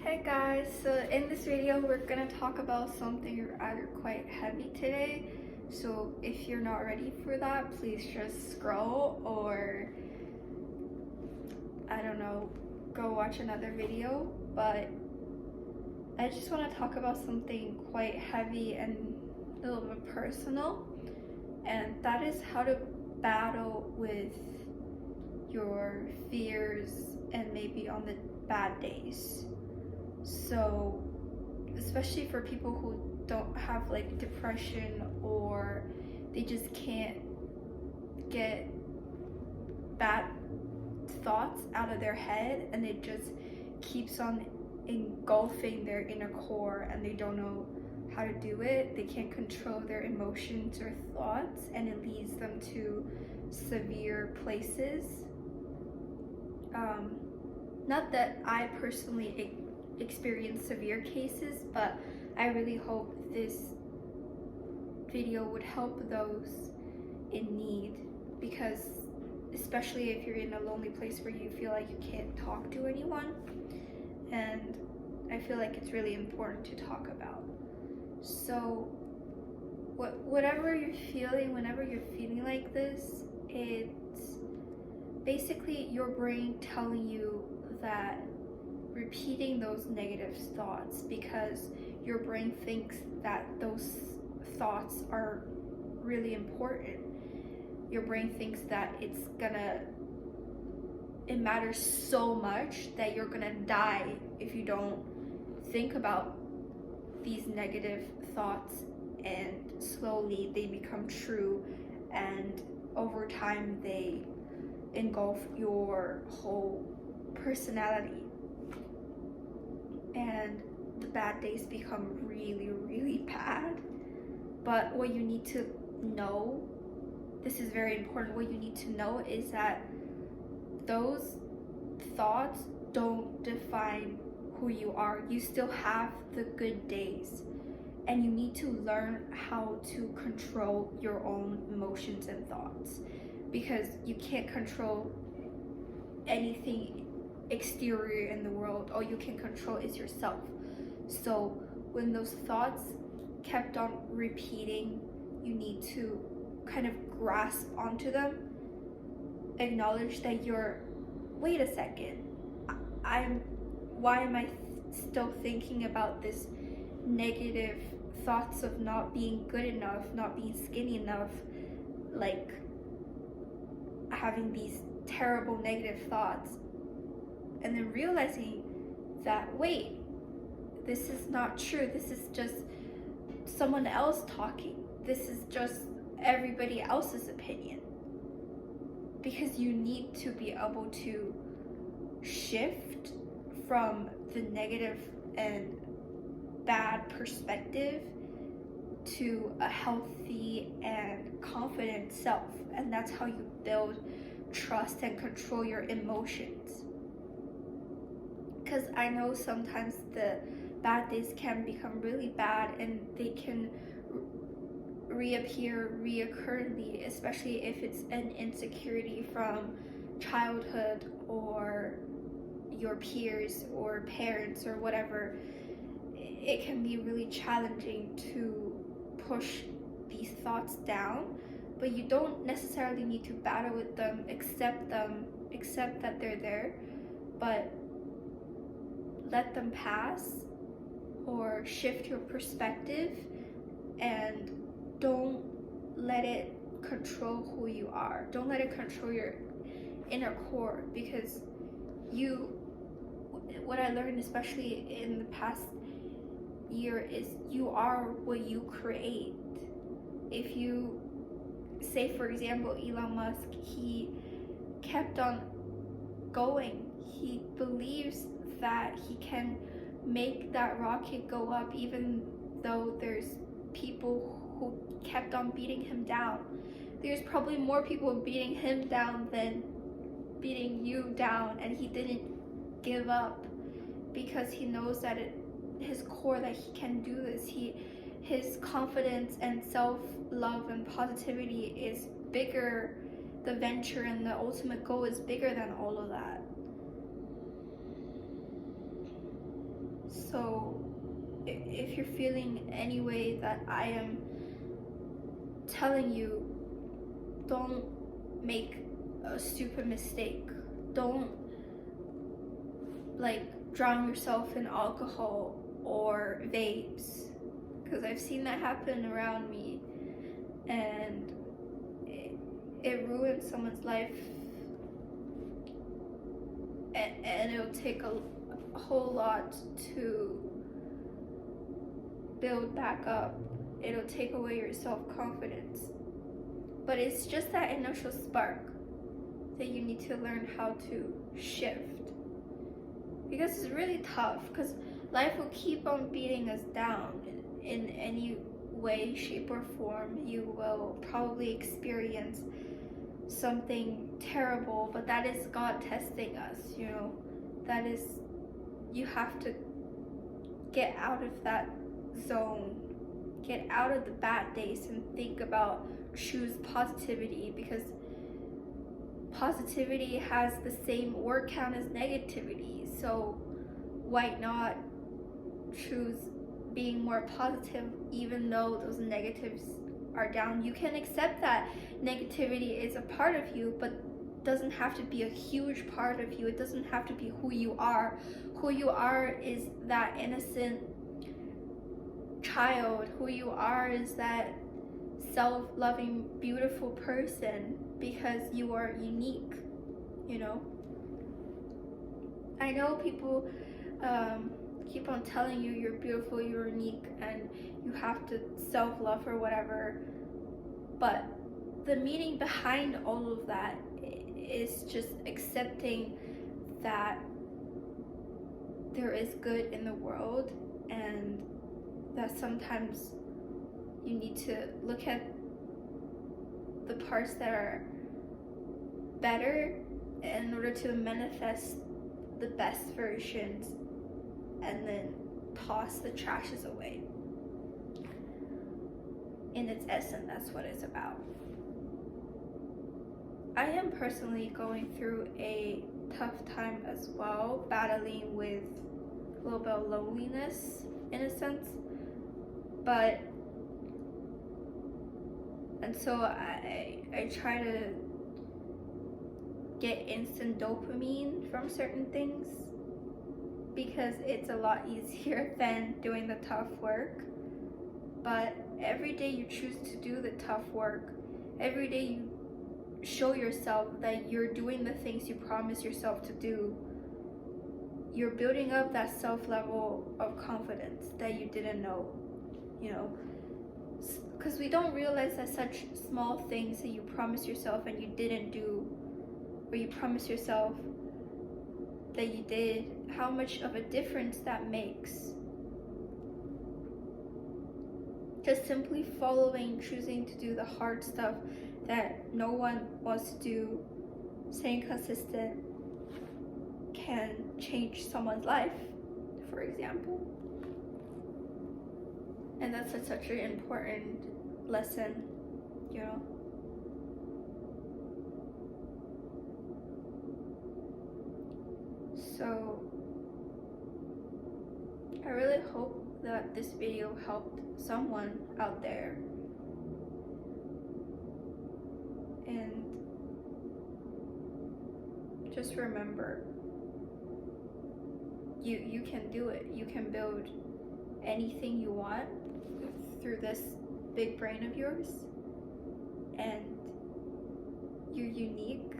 Hey guys, so in this video we're gonna talk about something rather quite heavy today. So if you're not ready for that, please just scroll or I don't know, go watch another video. But I just want to talk about something quite heavy and a little bit personal, and that is how to battle with your fears and maybe on the bad days. So, especially for people who don't have like depression or they just can't get bad thoughts out of their head and it just keeps on engulfing their inner core and they don't know how to do it. They can't control their emotions or thoughts and it leads them to severe places. Not that I personally experience severe cases, but I really hope this video would help those in need, because especially if you're in a lonely place where you feel like you can't talk to anyone, and I feel like it's really important to talk about. So whatever you're feeling, whenever you're feeling like this, it's basically your brain telling you that repeating those negative thoughts, because your brain thinks that those thoughts are really important. Your brain thinks that it matters so much that you're gonna die if you don't think about these negative thoughts, and slowly they become true, and over time they engulf your whole personality, and the bad days become really, really bad. But what you need to know, this is very important, what you need to know is that those thoughts don't define who you are. You still have the good days, and you need to learn how to control your own emotions and thoughts, because you can't control anything exterior in the world. All you can control is yourself. So when those thoughts kept on repeating, you need to kind of grasp onto them, acknowledge that wait a second, why am I still thinking about this negative thoughts of not being good enough, not being skinny enough, like having these terrible negative thoughts, and then realizing that, wait, this is not true. This is just someone else talking. This is just everybody else's opinion. Because you need to be able to shift from the negative and bad perspective to a healthy and confident self. And that's how you build trust and control your emotions. Because I know sometimes the bad days can become really bad and they can reappear reoccurrently, especially if it's an insecurity from childhood or your peers or parents or whatever. It can be really challenging to push these thoughts down, but you don't necessarily need to battle with them, accept that they're there, but let them pass, or shift your perspective, and don't let it control who you are. Don't let it control your inner core, because what I learned, especially in the past year, is you are what you create. If you say, for example, Elon Musk, he kept on going. He believes that he can make that rocket go up, even though there's people who kept on beating him down. There's probably more people beating him down than beating you down, and he didn't give up, because he knows that his core, that he can do this. His confidence and self-love and positivity is bigger. The venture and the ultimate goal is bigger than all of that. So if you're feeling any way that I am telling you, don't make a stupid mistake. Don't like drown yourself in alcohol or vapes, because I've seen that happen around me, and it ruins someone's life, and it'll take a whole lot to build back up. It'll take away your self-confidence, but it's just that initial spark that you need to learn how to shift, because it's really tough, because life will keep on beating us down in any way, shape, or form. You will probably experience something terrible, but that is God testing us, you know. That is, you have to get out of that zone, get out of the bad days, and think about, choose positivity, because positivity has the same word count as negativity. So why not choose being more positive, even though those negatives are down? You can accept that negativity is a part of you, but doesn't have to be a huge part of you. It doesn't have to be who you are. Who you are is that innocent child. Who you are is that self-loving, beautiful person, because you are unique, you know. I know people keep on telling you you're beautiful, you're unique, and you have to self-love or whatever, but the meaning behind all of that is just accepting that there is good in the world, and that sometimes you need to look at the parts that are better in order to manifest the best versions, and then toss the trashes away. In its essence, that's what it's about. I am personally going through a tough time as well, battling with a little bit of loneliness in a sense, and so I try to get instant dopamine from certain things, because it's a lot easier than doing the tough work. But every day you choose to do the tough work, every day you show yourself that you're doing the things you promise yourself to do, you're building up that self-level of confidence that you didn't know, you know. Because we don't realize that such small things that you promise yourself and you didn't do, or you promise yourself that you did, how much of a difference that makes. Just simply following, choosing to do the hard stuff that no one wants to do, staying consistent, can change someone's life, for example. And that's such an important lesson, you know. So I really hope that this video helped someone out there. And just remember, you can do it. You can build anything you want through this big brain of yours, and you're unique.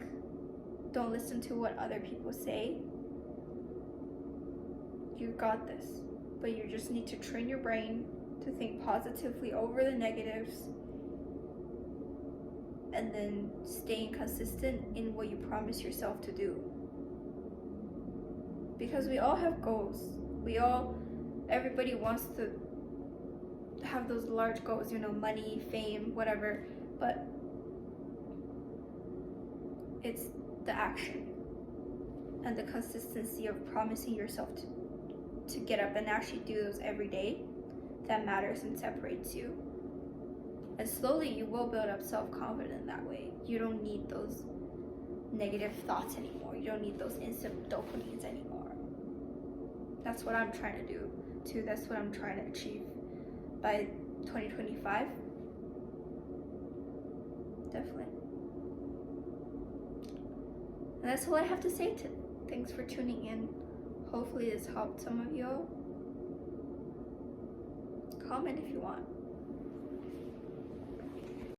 Don't listen to what other people say. You got this, but you just need to train your brain to think positively over the negatives, and then staying consistent in what you promise yourself to do. Because we all have goals. Everybody wants to have those large goals, you know, money, fame, whatever, but it's the action and the consistency of promising yourself to get up and actually do those every day that matters and separates you. And slowly you will build up self-confidence that way. You don't need those negative thoughts anymore. You don't need those instant dopamines anymore. That's what I'm trying to do too. That's what I'm trying to achieve by 2025. Definitely. And that's all I have to say. Thanks for tuning in. Hopefully this helped some of you. Comment if you want.